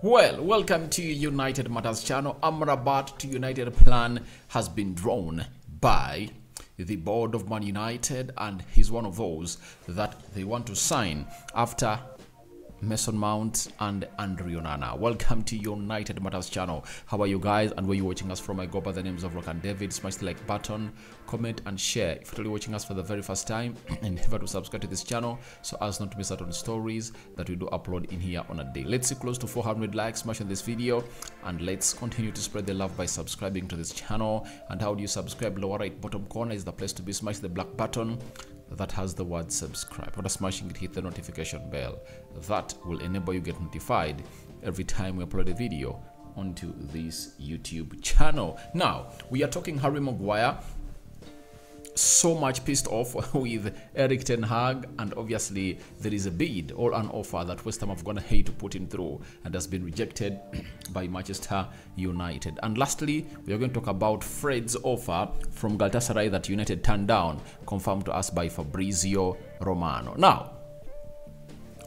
Well, welcome to United Matters channel. Amrabat to United plan has been drawn by the board of Man United, and he's one of those that they want to sign after Mason Mount and Andre Onana. Welcome to United Matters channel. How are you guys, and where you watching us from? I go by the names of Rock and David. Smash the like button, comment and share if you're only watching us for the very first time, and never to subscribe to this channel so as not to miss out on stories that we do upload in here on a day. Let's see close to 400 likes smash on this video, and let's continue to spread the love by subscribing to this channel. And how do you subscribe? Lower right bottom corner is the place to be. Smash the black button that has the word subscribe. After smashing it, hit the notification bell. That will enable you get notified every time we upload a video onto this YouTube channel. Now, we are talking Harry Maguire. So much pissed off with Erik ten Hag, and obviously there is a bid or an offer that West Ham have gone ahead to put him through and has been rejected by Manchester United. And lastly, we are going to talk about Fred's offer from Galatasaray that United turned down, confirmed to us by Fabrizio Romano. Now,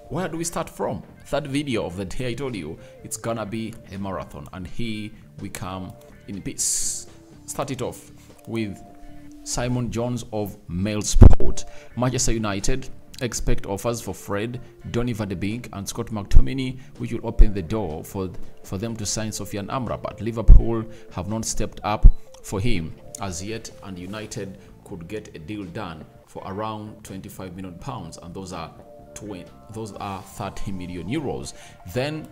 where do we start from? Third video of the day. I told you it's gonna be a marathon, and here we come in peace. Start it off with Simon Jones of Mail Sport. Manchester United expect offers for Fred, Donny van de Beek and Scott McTominay, which will open the door for them to sign Sofyan Amrabat. Liverpool have not stepped up for him as yet, and United could get a deal done for around £25 million, and those are 30 million euros. Then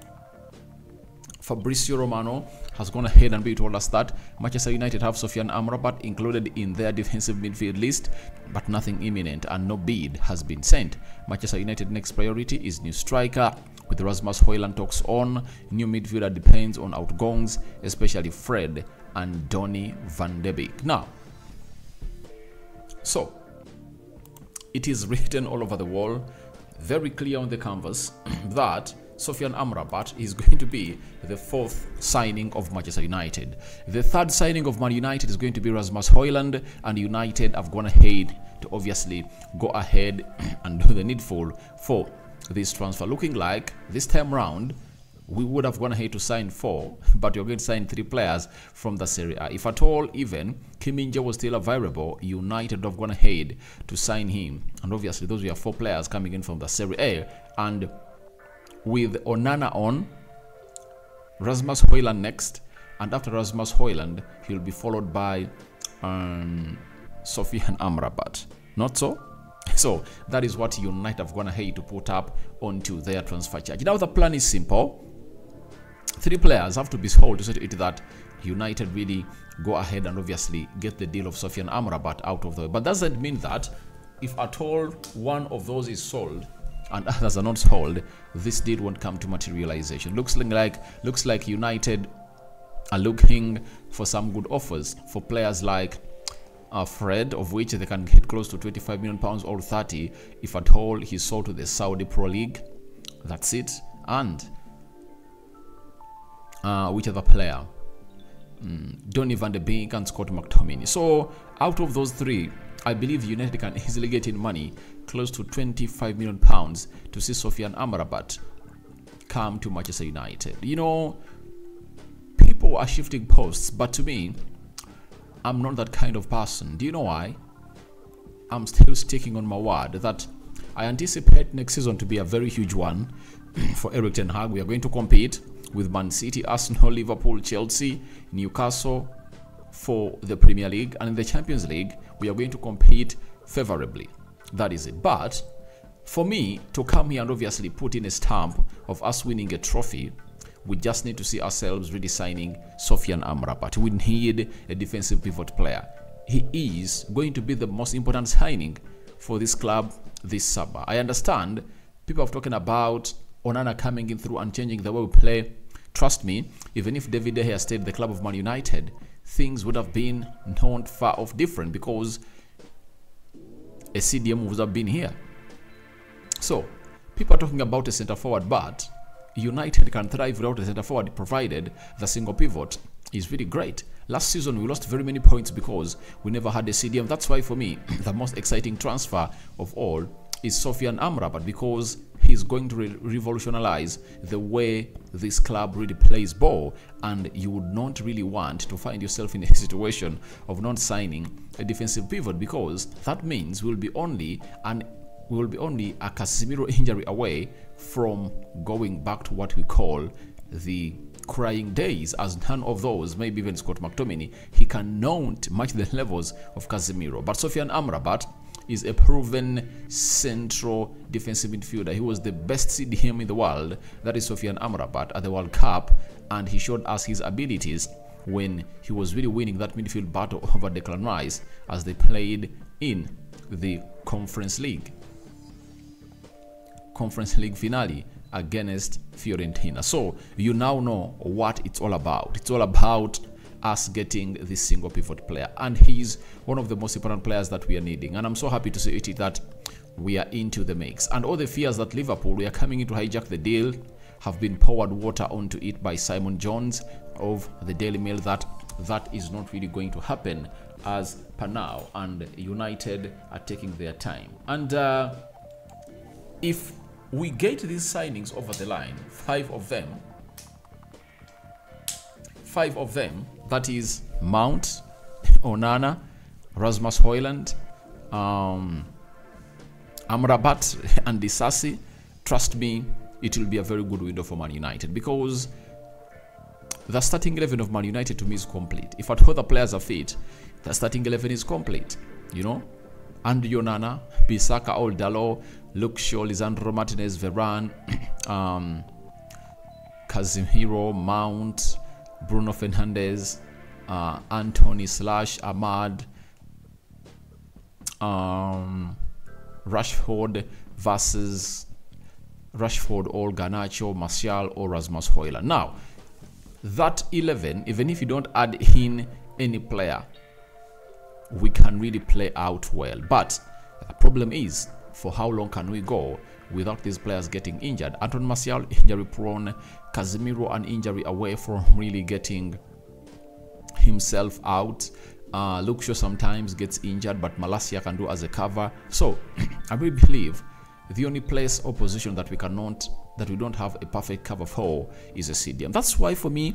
Fabrizio Romano has gone ahead and told us that Manchester United have Sofyan Amrabat included in their defensive midfield list, but nothing imminent and no bid has been sent. Manchester United next priority is new striker, with Rasmus Højlund talks on. New midfielder depends on outgoings, especially Fred and Donny van de Beek. Now, so it is written all over the wall, very clear on the canvas, that Sofyan Amrabat is going to be the fourth signing of Manchester United. The third signing of Man United is going to be Rasmus Højlund, and United have gone ahead to obviously go ahead and do the needful for this transfer. Looking like this time round we would have gone ahead to sign 4, but you're going to sign 3 players from the Serie A. If at all even Kim Min-jae was still available, United would have gone ahead to sign him, and obviously those were 4 players coming in from the Serie A. And with Onana on, Rasmus Højlund next, and after Rasmus Højlund, he'll be followed by Sofyan Amrabat. Not so? So that is what United have gone ahead to put up onto their transfer charge. Now the plan is simple. 3 players have to be sold to say that United really go ahead and obviously get the deal of Sofyan Amrabat out of the way. But doesn't mean that if at all one of those is sold and others are not sold, this deal won't come to materialization. Looks like United are looking for some good offers for players like Fred, of which they can get close to £25 million or 30 if at all he's sold to the Saudi Pro League. That's it. And which other player? Donny van de Beek and Scott McTominay. So out of those 3, I believe United can easily get in money close to £25 million to see Sofyan Amrabat come to Manchester United. You know, people are shifting posts, but to me, I'm not that kind of person. Do you know why? I'm still sticking on my word that I anticipate next season to be a very huge one for Erik ten Hag. We are going to compete with Man City, Arsenal, Liverpool, Chelsea, Newcastle for the Premier League, and in the Champions League we are going to compete favorably. That is it. But for me to come here and obviously put in a stamp of us winning a trophy, we just need to see ourselves really signing Sofyan Amrabat. We need a defensive pivot player. He is going to be the most important signing for this club this summer. I understand people are talking about Onana coming in through and changing the way we play. Trust me, even if David De Gea stayed at the club of Man United, things would have been not far off different, because a CDM would have been here. So people are talking about a centre forward, but United can thrive without a centre forward provided the single pivot is really great. Last season we lost very many points because we never had a CDM. That's why for me the most exciting transfer of all is Sofyan Amrabat, because he's going to revolutionize the way this club really plays ball, and you would not really want to find yourself in a situation of not signing a defensive pivot, because that means we'll be only a Casemiro injury away from going back to what we call the crying days, as none of those, maybe even Scott McTominay, he cannot match the levels of Casemiro. But Sofyan Amrabat is a proven central defensive midfielder. He was the best CDM in the world, that is Sofyan Amrabat, at the World Cup, and he showed us his abilities when he was really winning that midfield battle over Declan Rice as they played in the Conference League finale against Fiorentina. So you now know what it's all about. It's all about us getting this single pivot player, and he's one of the most important players that we are needing, and I'm so happy to see it that we are into the mix. And all the fears that Liverpool we are coming in to hijack the deal have been poured water onto it by Simon Jones of the Daily Mail, that is not really going to happen as per now, and United are taking their time. And if we get these signings over the line, five of them, that is Mount, Onana, Rasmus Højlund, Amrabat and Disasi, trust me, it will be a very good window for Man United, because the starting 11 of Man United to me is complete. If at all the players are fit, the starting 11 is complete, you know. Andrew Onana, Bissaka, Oldalo, Luke Shaw, Lisandro Martinez, Varane, Casemiro, Mount, Bruno Fernandes, Anthony / Ahmad, Rashford versus Rashford or Garnacho, Martial or Rasmus Højlund. Now, that 11, even if you don't add in any player, we can really play out well. But the problem is, for how long can we go without these players getting injured? Anthony Martial, injury prone. Casemiro, an injury away from really getting himself out. Luke Shaw sometimes gets injured, but Malacia can do as a cover. So I really believe the only place or position that we don't have a perfect cover for is a CDM. That's why for me,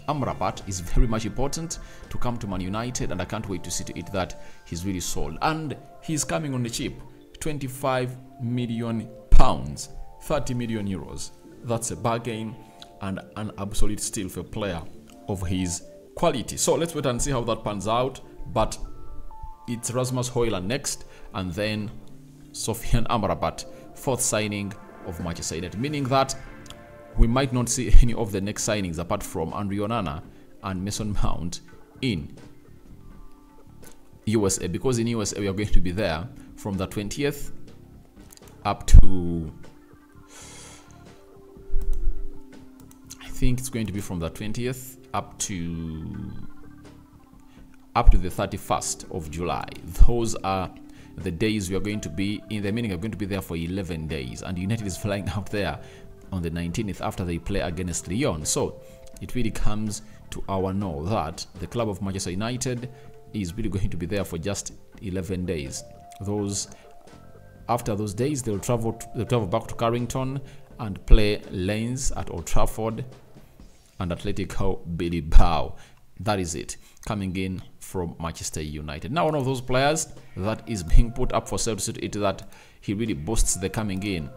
Amrabat is very much important to come to Man United, and I can't wait to see to it that he's really sold. And he's coming on the cheap, £25 million, 30 million euros. That's a bargain and an absolute steal for a player of his quality. So let's wait and see how that pans out. But it's Rasmus Højlund next, and then Sofyan Amrabat, fourth signing of Manchester United, meaning that we might not see any of the next signings apart from Andrew Onana and Mason Mount in USA, because in USA we are going to be there from the 20th up to, I think it's going to be from the 20th up to the 31st of July. Those are the days we are going to be in the meaning. We're going to be there for 11 days, and United is flying out there on the 19th after they play against Lyon. So it really comes to our know that the club of Manchester United is really going to be there for just 11 days. After those days, they'll travel back to Carrington and play Lens at Old Trafford and Atletico Bilbao. That is it, coming in from Manchester United. Now, one of those players that is being put up for sale to it that he really boasts the coming in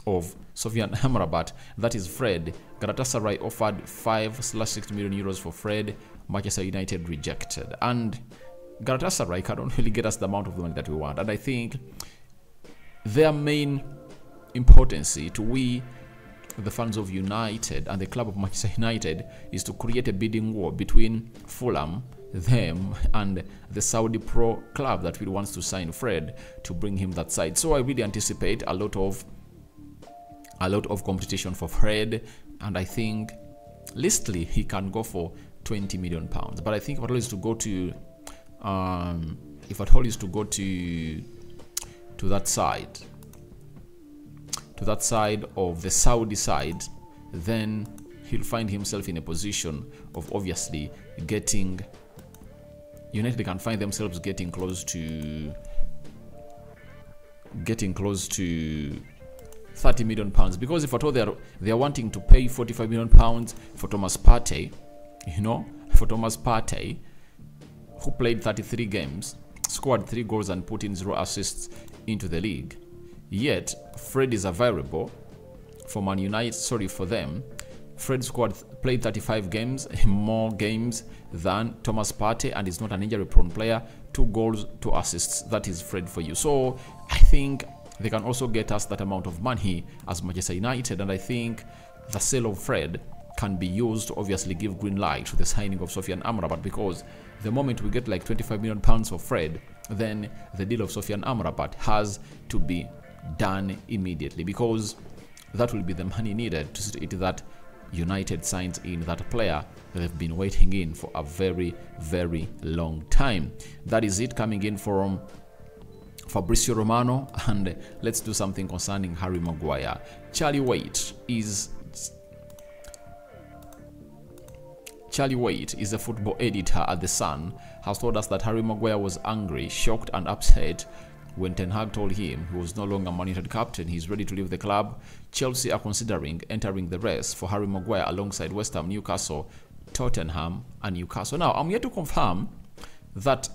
of Sofyan Amrabat, that is Fred. Galatasaray offered 5/6 million euros for Fred. Manchester United rejected, and Galatasaray cannot really get us the amount of money that we want. And I think their main importance to we, the fans of United and the club of Manchester United, is to create a bidding war between Fulham, them, and the Saudi pro club that really wants to sign Fred to bring him that side. So I really anticipate a lot of competition for Fred, and I think listly he can go for £20 million. But I think if at all is to go to that side of the Saudi side, then he'll find himself in a position of obviously getting, United can find themselves getting close to getting close to 30 million pounds, because if at all they are wanting to pay 45 million pounds for Thomas Partey, you know, for Thomas Partey, who played 33 games, scored 3 goals and put in 0 assists into the league. Yet Fred is available for Man United. Sorry for them. Fred played 35 games, more games than Thomas Partey, and is not an injury-prone player. 2 goals, 2 assists. That is Fred for you. So I think they can also get us that amount of money as Manchester United, and I think the sale of Fred can be used to obviously give green light to the signing of Sofyan Amrabat, because the moment we get like 25 million pounds for Fred, then the deal of Sofyan Amrabat has to be done immediately, because that will be the money needed to see that United signs in that player that they've been waiting in for a very, very long time. That is it coming in from Fabrizio Romano, and let's do something concerning Harry Maguire. Charlie Waite is a football editor at The Sun, has told us that Harry Maguire was angry, shocked and upset when Ten Hag told him he was no longer Man United captain. He's ready to leave the club. Chelsea are considering entering the race for Harry Maguire alongside West Ham, Newcastle, Tottenham and Newcastle. Now, I'm here to confirm that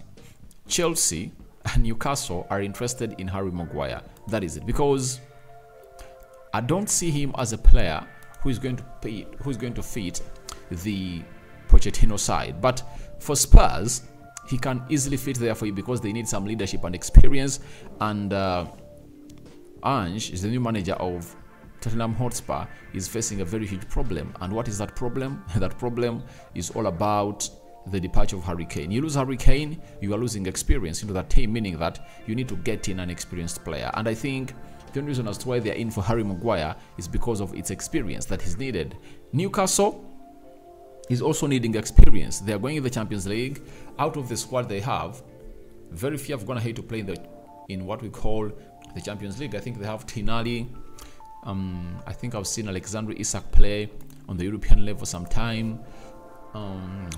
Chelsea and Newcastle are interested in Harry Maguire. That is it, because I don't see him as a player who is going to fit the Pochettino side. But for Spurs, he can easily fit there for you, because they need some leadership and experience. And Ange is the new manager of Tottenham Hotspur, is facing a very huge problem. And what is that problem? That problem is all about the departure of Harry Kane. You lose Harry Kane, you are losing experience into that team, meaning that you need to get in an experienced player. And I think the only reason as to why they are in for Harry Maguire is because of its experience that is needed. Newcastle is also needing experience. They are going in the Champions League. Out of the squad they have, very few have gone ahead to play in what we call the Champions League. I think they have Tinali. I think I've seen Alexander Isak play on the European level sometime.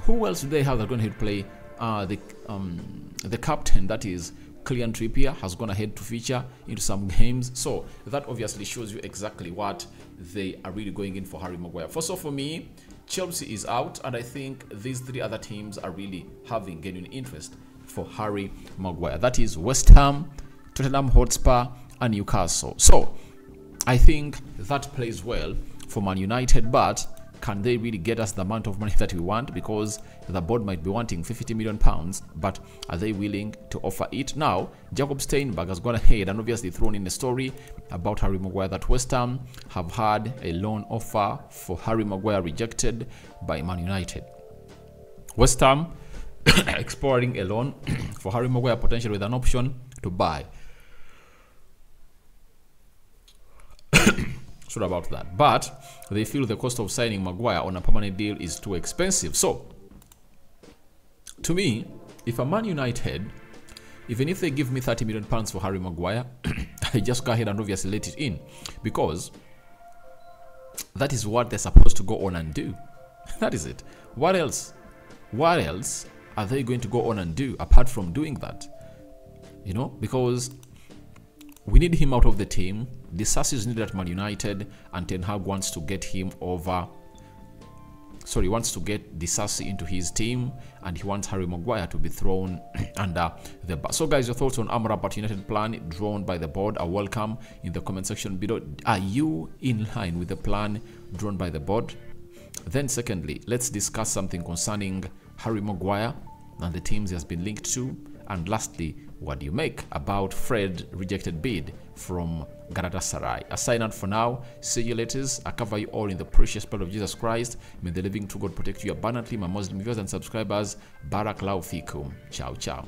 Who else do they have that are going ahead to play? The captain, that is Kylian Trippier, has gone ahead to feature into some games. So that obviously shows you exactly what they are really going in for Harry Maguire. First of all, for me, Chelsea is out, and I think these 3 other teams are really having genuine interest for Harry Maguire. That is West Ham, Tottenham Hotspur and Newcastle. So I think that plays well for Man United, but can they really get us the amount of money that we want? Because the board might be wanting 50 million pounds, but are they willing to offer it? Now, Jacob Steinberg has gone ahead and obviously thrown in a story about Harry Maguire that West Ham have had a loan offer for Harry Maguire rejected by Man United. West Ham exploring a loan for Harry Maguire, potentially with an option to buy. Sorry about that, but they feel the cost of signing Maguire on a permanent deal is too expensive. So to me, if I'm Man United, even if they give me 30 million pounds for Harry Maguire, I just go ahead and obviously let it in, because that is what they're supposed to go on and do. That is it. What else are they going to go on and do apart from doing that? You know, because we need him out of the team. Disasi is needed at Man United, and Ten Hag wants to get him over. Sorry, wants to get Disasi into his team, and he wants Harry Maguire to be thrown under the bus. So, guys, your thoughts on Amrabat United plan drawn by the board are welcome in the comment section below. Are you in line with the plan drawn by the board? Then, secondly, let's discuss something concerning Harry Maguire and the teams he has been linked to. And lastly, what do you make about Fred rejected bid from Galatasaray? A sign out for now. See you later. I cover you all in the precious blood of Jesus Christ. May the living true God protect you abundantly, my Muslim viewers and subscribers. Barakallahu fikum. Ciao, ciao.